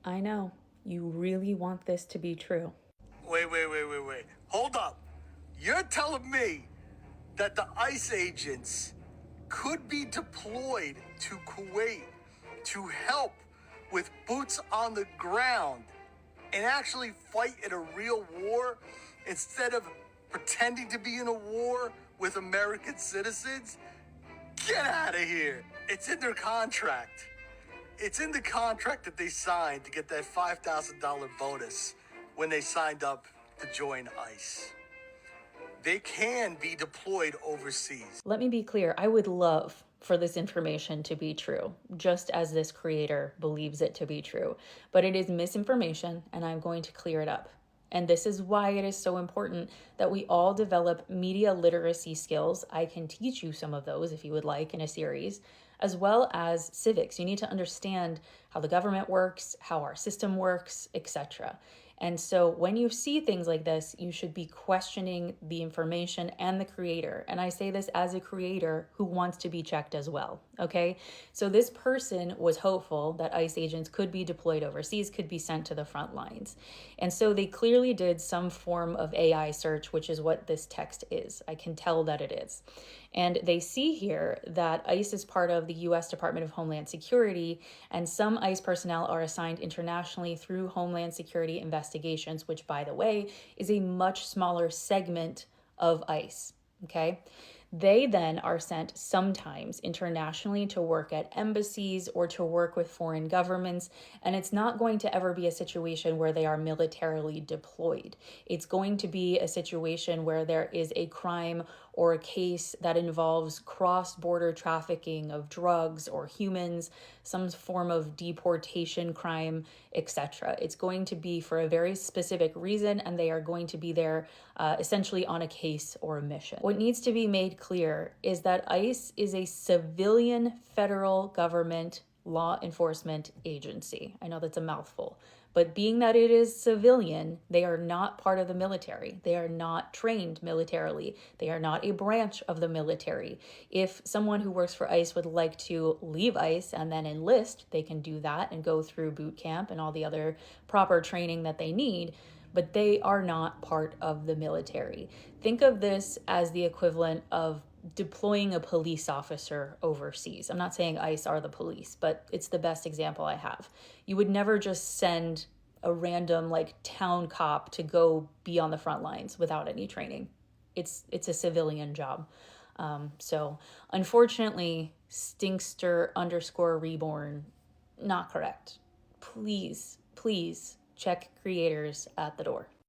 I know. You really want this to be true. Wait. Hold up. You're telling me that the ICE agents could be deployed to Kuwait to help with boots on the ground and actually fight in a real war instead of pretending to be in a war with American citizens? Get out of here. It's in their contract. It's in the contract that they signed to get that $5,000 bonus when they signed up to join ICE. They can be deployed overseas. Let me be clear. I would love for this information to be true, just as this creator believes it to be true. But it is misinformation, and I'm going to clear it up. And this is why it is so important that we all develop media literacy skills. I can teach you some of those if you would like in a series, as well as civics. You need to understand how the government works, how our system works, etc. And so when you see things like this, you should be questioning the information and the creator. And I say this as a creator who wants to be checked as well, okay? So this person was hopeful that ICE agents could be deployed overseas, could be sent to the front lines. And so they clearly did some form of AI search, which is what this text is. I can tell that it is. And they see here that ICE is part of the US Department of Homeland Security, and some ICE personnel are assigned internationally through Homeland Security investigations, which, by the way, is a much smaller segment of ICE, okay? They then are sent sometimes internationally to work at embassies or to work with foreign governments, and it's not going to ever be a situation where they are militarily deployed. It's going to be a situation where there is a crime or a case that involves cross-border trafficking of drugs or humans, some form of deportation crime, etc. It's going to be for a very specific reason, and they are going to be there essentially on a case or a mission. What needs to be made clear is that ICE is a civilian federal government law enforcement agency. I know that's a mouthful, but being that it is civilian, they are not part of the military. They are not trained militarily. They are not a branch of the military. If someone who works for ICE would like to leave ICE and then enlist, they can do that and go through boot camp and all the other proper training that they need, but they are not part of the military. Think of this as the equivalent of deploying a police officer overseas. I'm not saying ICE are the police, but it's the best example I have. You would never just send a random town cop to go be on the front lines without any training. It's a civilian job. So unfortunately, Stinkster_reborn, not correct. Please check creators at the door.